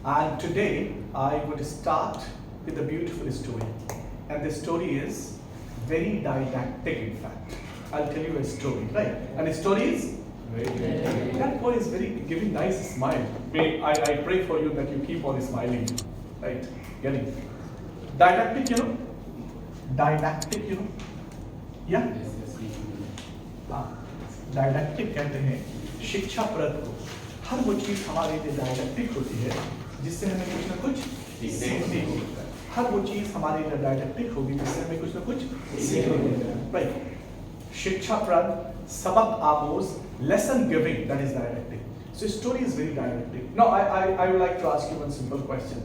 And today I would start with a beautiful story. And the story is very didactic, in fact. I'll tell you a story, right? And the story is? That boy is very giving nice smile. I pray for you that you keep on smiling, right? Getting didactic, you know? Didactic, you know? Yeah? हाँ, डायडैक्टिक कहते हैं शिक्षाप्रद को। हर वो चीज़ हमारे लिए डायडैक्टिक होती है जिससे हमें कुछ ना कुछ सीखने को मिलता है। हर वो चीज़ हमारे लिए डायडैक्टिक होगी जिससे हमें कुछ ना कुछ सीखने को मिलता है। राइट? शिक्षाप्रद, सबक आमोज, lesson giving, that is didactic. So story is very didactic. Now I would like to ask you one simple question.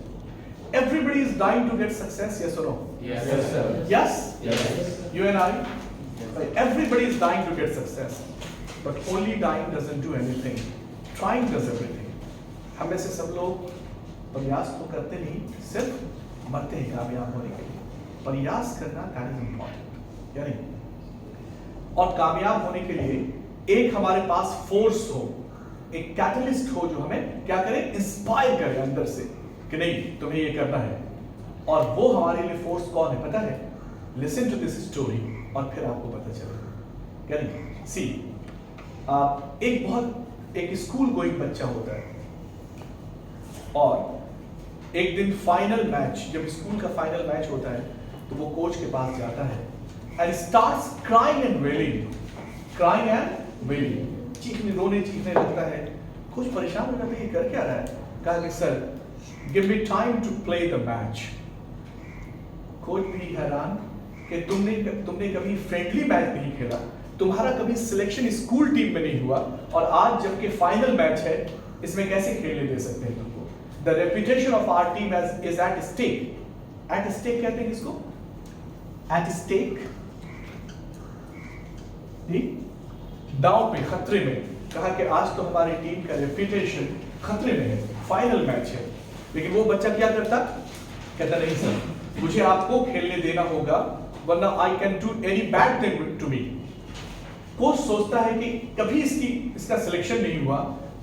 Everybody is dying to get success, yes or no? Yes, yes sir. Yes? Yes. You and I? Right. Everybody is dying to get success, but only dying doesn't do anything. Trying does everything. हम में से सब लोग प्रयास तो करते नहीं, सिर्फ मरते हैं कामयाब होने के लिए। प्रयास करना that is important, या नहीं? और कामयाब होने के लिए एक हमारे पास फोर्स हो, एक कैटलिस्ट हो जो हमें क्या करे, इंस्पायर करे अंदर से कि नहीं तुम्हें ये करना है। और वो हमारे लिए फोर्स कौन है पता है? लिसन टू दिस स्टोरी और फिर आपको पता चलेगा। क्या नहीं? सी एक स्कूल गोइंग बच्चा होता है और एक दिन फाइनल मैच, जब स्कूल का फाइनल मैच होता है तो वो कोच के पास जाता है एंड स्टार्ट्स क्राइंग एंड वेलिंग, रोने चीखने लगता है। कुछ परेशान हो जाते हैं, कर क्या रहा है? कहा कि sir give me time to play the match. Coach भी हैरान कि तुमने कभी फ्रेंडली मैच नहीं खेला, तुम्हारा कभी सिलेक्शन स्कूल टीम में नहीं हुआ, और आज जबकि फाइनल मैच है इसमें कैसे खेलने दे सकते हैं तुमको? The reputation of our team is at stake. At stake कहते हैं किसको? एट स्टेक, दांव पे, खतरे में। कहा कि आज तो हमारी टीम का रेपुटेशन खतरे में है, फाइनल मैच है। लेकिन वो बच्चा क्या करता? कहता नहीं सर मुझे आपको खेलने देना होगा वरना I can do any bad thing to me. Coach सोचता है कि कभी इसका सिलेक्शन नहीं हुआ,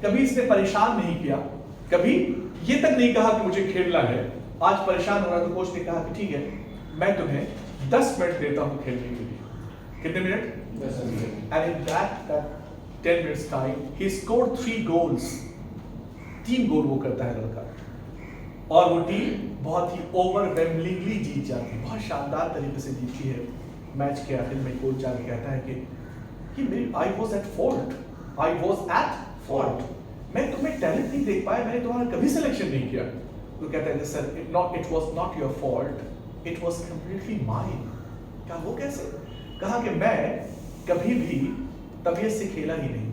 कभी इसने परेशान नहीं किया, कभी ये तक नहीं कहा कि मुझे खेलना है, आज परेशान हो रहा। तो कोच ने कहा कि ठीक है मैं तुम्हें 10 मिनट देता हूं खेलने के लिए। कितने minute? 10 minute. And in that 10 minutes time he scored 3 goals. 3 गोल वो करता है लड़का, और वो टीम बहुत ही ओवरवेलमिंगली जीत जाती है, बहुत शानदार तरीके से जीतती है। मैच के आखिर में कोच जाके कहता है कि मेरी आई वाज एट फॉल्ट, मैं तुम्हें टैलेंट नहीं देख पाया, मैंने तुम्हारा कभी सिलेक्शन नहीं किया। तो कहता है sir it was not your fault, it was completely mine. कहा वो कैसे? कहा कि मैं कभी भी तबीयत से खेला ही नहीं,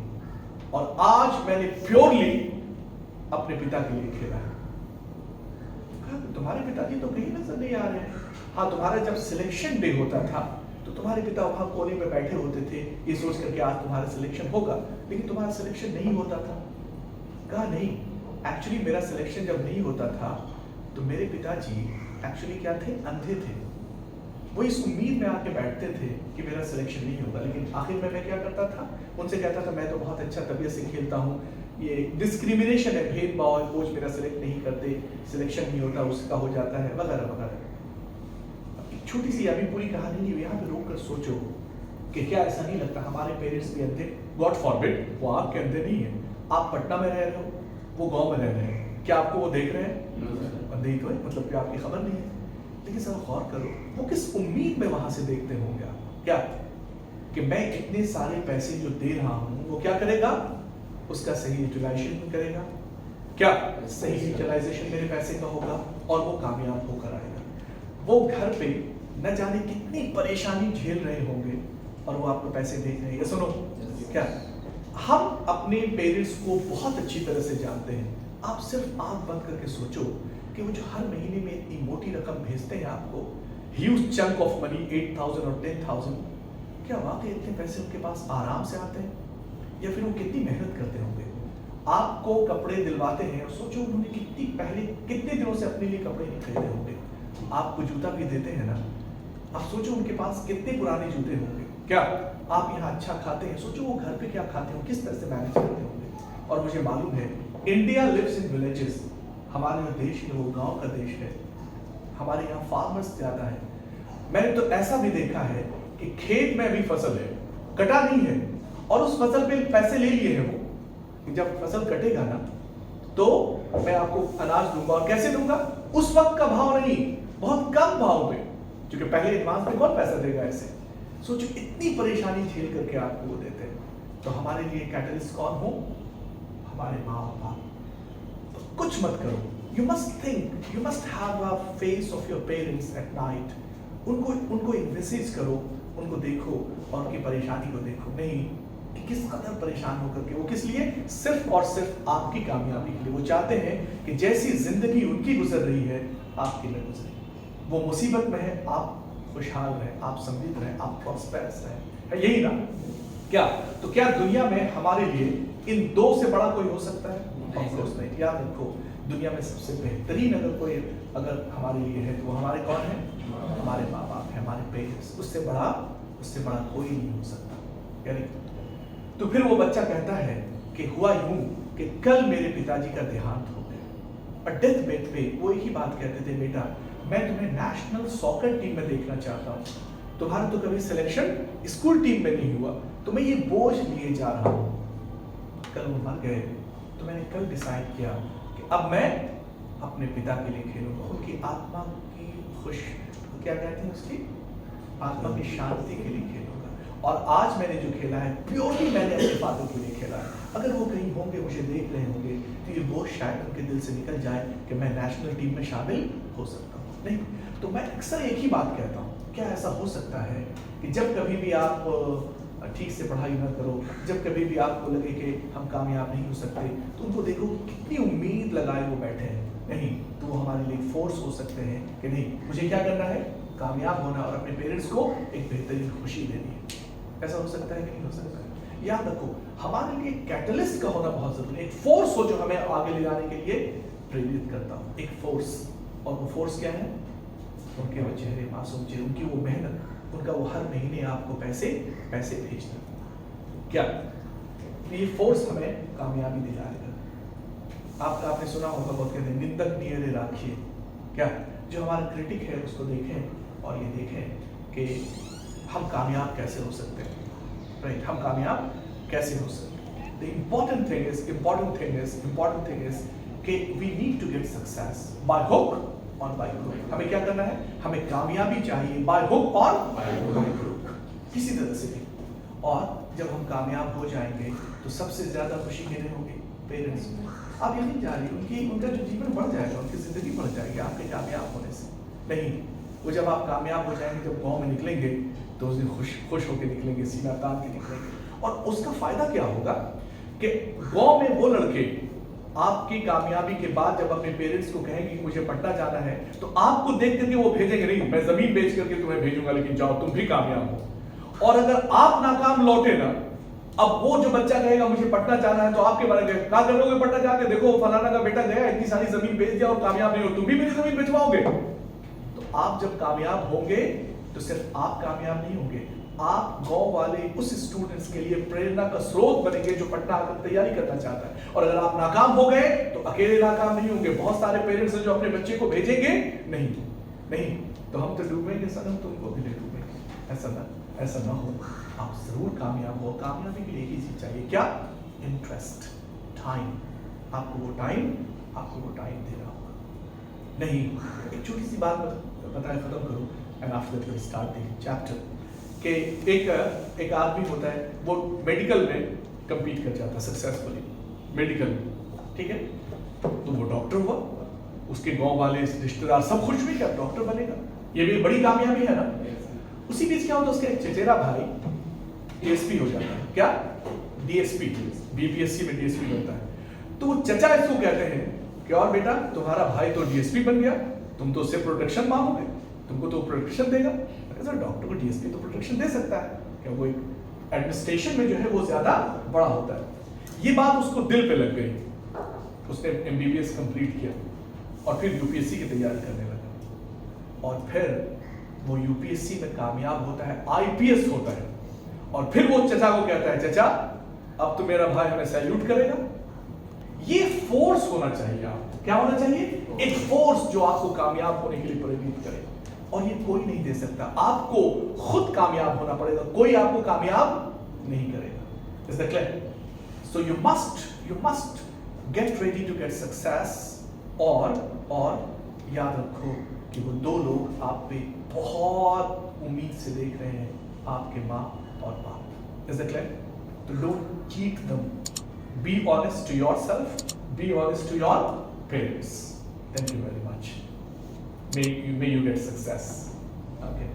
और आज मैंने प्योरली अपने पिता के लिए खेला है। तुम्हारे पिताजी तो कहीं नजर नहीं आ रहे हैं। हाँ, तुम्हारा जब सिलेक्शन डे होता था तो तुम्हारे पिता वहां कोने में बैठे होते थे ये सोच करके आज तुम्हारा सिलेक्शन होगा, लेकिन तुम्हारा सिलेक्शन नहीं होता था। कहा नहीं, एक्चुअली मेरा सिलेक्शन जब नहीं होता था तो मेरे पिताजी एक्चुअली क्या थे? अंधे थे। वो इस उम्मीद में आके बैठते थे कि मेरा सिलेक्शन नहीं होगा, लेकिन आखिर में मैं क्या करता था? उनसे कहता था मैं तो बहुत अच्छा तबीयत से खेलता हूँ, ये डिस्क्रिमिनेशन है, भेदभाव है, कोच मेरा सिलेक्ट नहीं करते, सिलेक्शन नहीं होता उसका हो जाता है, वगैरह वगैरह। एक छोटी सी अभी पूरी कहानी नहीं, यहाँ पे रोक कर सोचो कि क्या ऐसा नहीं लगता हमारे पेरेंट्स भी अंधे? गॉड फॉरबिड वो आपके अंधे नहीं है, आप पटना में रह रहे हो, वो गांव में रह रहे हैं, क्या आपको वो देख रहे हैं? अंधे ही तो है, मतलब क्या आपकी खबर नहीं है? लेकिन सर गौर करो वो किस उम्मीद में वहां से देखते होंगे क्या कि मैं इतने सारे पैसे जो दे रहा हूं वो क्या करेगा? उसका सही यूटिलाइजेशन करेगा, क्या सही यूटिलाइजेशन मेरे पैसे का होगा और वो कामयाब होकर आएगा। वो घर पे न जाने कितनी परेशानी झेल रहे होंगे और वो आपको पैसे देख रहे हैं। सुनो क्या हम अपने पेरेंट्स को बहुत अच्छी तरह से जानते हैं। आप सिर्फ आंख बंद करके सोचो कि वो जो हर महीने में इतनी मोटी रकम भेजते हैं आपको, ह्यूज चंक ऑफ मनी, 8,000 और 10,000, क्या वाकई इतने पैसे उनके पास आराम से आते हैं या फिर वो कितनी मेहनत करते होंगे? आपको कपड़े दिलवाते हैं और सोचो उन्होंने कितने दिनों से अपने लिए कपड़े नहीं खरीदे होंगे। आपको जूता भी देते हैं ना, आप सोचो उनके पास कितने पुराने जूते होंगे। क्या आप यहाँ अच्छा खाते हैं, सोचो वो घर पे क्या खाते हो, किस तरह से मैनेज करते होंगे। और मुझे मालूम है इंडिया लिव्स इन विलेजेस, हमारे जो देश है वो गांव का देश है, हमारे यहाँ फार्मर्स ज्यादा है। मैंने तो ऐसा भी देखा है कि खेत में भी फसल है, कटा नहीं है, और उस फसल पे पैसे ले लिए हैं वो कि जब फसल कटेगा ना तो मैं आपको अनाज दूंगा। और कैसे दूंगा? उस वक्त का भाव नहीं, बहुत कम भाव पे, क्योंकि पहले एडवांस में कौन पैसा देगा ऐसे। सोचो इतनी परेशानी झेल करके आपको वो देते हैं। तो हमारे लिए कैटलिस्ट कौन हो? हमारे माँ बाप। तो कुछ मत करो, you must think, you must have a face of your parents at night. उनको इन्वेस्टिगेट करो, उनको देखो और उनकी परेशानी को देखो, नहीं कि किस कदर परेशान होकर के वो किस लिए, सिर्फ और सिर्फ आपकी कामयाबी के लिए। वो चाहते हैं कि जैसी जिंदगी उनकी गुजर रही है आपकी न गुजरे। वो मुसीबत में है, आप खुशहाल रहे, आप समृद्ध रहे, आप प्रॉस्पेरस रहे, है यही ना? क्या तो क्या दुनिया में हमारे लिए इन दो से बड़ा कोई हो सकता है? नहीं। याद रखो, दुनिया में सबसे बेहतरीन अगर हमारे लिए है तो वो हमारे कौन है? हमारे माँ बाप है, हमारे पेरेंट्स। उससे बड़ा कोई नहीं हो सकता। यानी तो फिर वो बच्चा कहता है कि हुआ यूं कि कल मेरे पिताजी का देहांत हो गया, और डेथ बेड पे वो एक ही बात कहते थे, बेटा मैं तुम्हें नेशनल सॉकर टीम में देखना चाहता हूँ, तुम्हारा तो कभी सिलेक्शन स्कूल टीम में नहीं हुआ, तो मैं ये बोझ लिए जा रहा हूँ। कल वो मर गए, तो मैंने कल डिसाइड किया कि अब मैं अपने पिता के लिए खेलूंगा, उनकी आत्मा की क्या कहते हैं, उसकी आत्मा की शांति के लिए खेलूंगा। और आज मैंने जो खेला है प्योरली मैंने अपने फादर के लिए खेला है। अगर वो कहीं होंगे, मुझे देख रहे होंगे, तो ये बोझ शायद उनके दिल से निकल जाए कि मैं नेशनल टीम में शामिल हो सकता हूँ। नहीं तो मैं अक्सर एक ही बात कहता हूँ, क्या ऐसा हो सकता है कि जब कभी भी आप ठीक से पढ़ाई न करो, जब कभी भी आपको लगे कि हम कामयाब नहीं हो सकते, तो उनको देखो कितनी उम्मीद लगाए वो बैठे हैं। नहीं तो वो हमारे लिए फोर्स हो सकते हैं कि नहीं मुझे क्या करना है, कामयाब होना और अपने पेरेंट्स को एक बेहतरीन खुशी देनी है। ऐसा हो सकता है कि नहीं हो सकता है? याद रखो, हमारे लिए कैटलिस्ट का होना बहुत जरूरी है, एक फोर्स हो जो हमें आगे ले जाने के लिए प्रेरित करता हो, एक फोर्स। और वो फोर्स क्या है? उनके वो चेहरे, मासूम चेहरे, उनकी वो मेहनत, उनका वो हर महीने आपको पैसे भेजना। क्या ये फोर्स हमें कामयाबी दिलाएगा? आपने सुना होगा, बहुत कहते हैं निंदक नियरे राखिए। क्या जो हमारा क्रिटिक है उसको देखें और ये देखें कि हम कामयाब कैसे हो सकते हैं, राइट? हम कामयाब कैसे हो सकते हैं? The important thing is कि we need to get success by hook or by crook। हमें क्या करना है? हमें कामयाबी चाहिए by hook or by crook, किसी तरह से भी। और जब हम कामयाब हो जाएंगे तो सबसे ज्यादा खुशी किन्हें होगी? पेरेंट्स को। आप यही जा रही, उनका जो जीवन बढ़ जाएगा, उनकी जिंदगी बढ़ जाएगी आपके कामयाब होने से। नहीं, वो जब आप कामयाब हो जाएंगे, जब गांव में निकलेंगे तो उस दिन खुश होकर निकलेंगे, सीना तान के निकलेंगे। और उसका फायदा क्या होगा कि गांव में वो लड़के आपकी कामयाबी के बाद जब अपने पेरेंट्स को कहेंगे कि मुझे पटना जाना है, तो आपको देख करके वो भेजेंगे नहीं, मैं जमीन बेच करके तुम्हें भेजूंगा, लेकिन जाओ तुम भी कामयाब हो। और अगर आप नाकाम लौटे ना, अब वो जो बच्चा कहेगा मुझे पटना जाना है, तो आपके बारे में क्या करोगे? पटना जाके देखो फलाना का बेटा गया, इतनी सारी जमीन बेच दिया और कामयाब नहीं हो, तुम भी मेरी जमीन बेचवाओगे। तो आप जब कामयाब होंगे तो सिर्फ आप कामयाब नहीं होंगे, आप गांव वाले उस स्टूडेंट्स के लिए प्रेरणा का स्रोत बनेंगे जो पटना आकर तैयारी करना चाहता है। और अगर आप नाकाम हो गए तो अकेले नाकाम नहीं होंगे, बहुत सारे पेरेंट्स हैं जो अपने बच्चे को भेजेंगे नहीं तो हम तो डूबेंगे सनम, तुमको भी ले डूबेंगे। ऐसा ना हो, आप जरूर कामयाब हो। कामयाबी के लिए एक ही चीज चाहिए, क्या? Interest, time. आपको वो टाइम देना होगा। नहीं, एक छोटी सी बात बताए खत्म करूं, and after that we start the chapter. कि एक आदमी होता है, वो मेडिकल में कंपीट कर जाता है सक्सेसफुली, मेडिकल में, ठीक है? तो वो डॉक्टर हुआ, उसके गांव वाले रिश्तेदार सब खुश हुए कि अब डॉक्टर बनेगा, ये भी बड़ी कामयाबी है ना। उसी बीच क्या होता है, उसका एक चचेरा भाई डीएसपी हो जाता है। क्या? डीएसपी, बीपीएससी में डीएसपी बनता है। तो वो चचा इसको कहते हैं कि और बेटा तुम्हारा भाई तो डीएसपी बन गया, तुम तो उससे प्रोटेक्शन मांगोगे, तुमको तो प्रोटेक्शन देगा। सर डॉक्टर को डीएसपी तो प्रोटेक्शन दे सकता है, क्या वो एक एडमिनिस्ट्रेशन में जो है वो ज्यादा बड़ा होता है। ये बात उसको दिल पे लग गई, उसने एमबीबीएस कंप्लीट किया और फिर यूपीएससी की तैयारी करने लगा। और फिर वो यूपीएससी में कामयाब होता है, आईपीएस होता है। और फिर वो चचा को कहता है, चचा अब तो मेरा भाई हमें सैल्यूट करेगा। ये फोर्स होना चाहिए आपको। क्या होना चाहिए? एक फोर्स जो आपको कामयाब होने के लिए प्रेरित करे, और ये कोई नहीं दे सकता। आपको खुद कामयाब होना पड़ेगा, कोई आपको कामयाब नहीं करेगा। Is that clear? So you must get ready to get success. और याद रखो कि वो दो लोग आप पे बहुत उम्मीद से देख रहे हैं, आपके माँ और बाप। Is that clear? तो don't cheat them, be honest to yourself, be honest to your parents. Thank you very much. May you get success. Okay.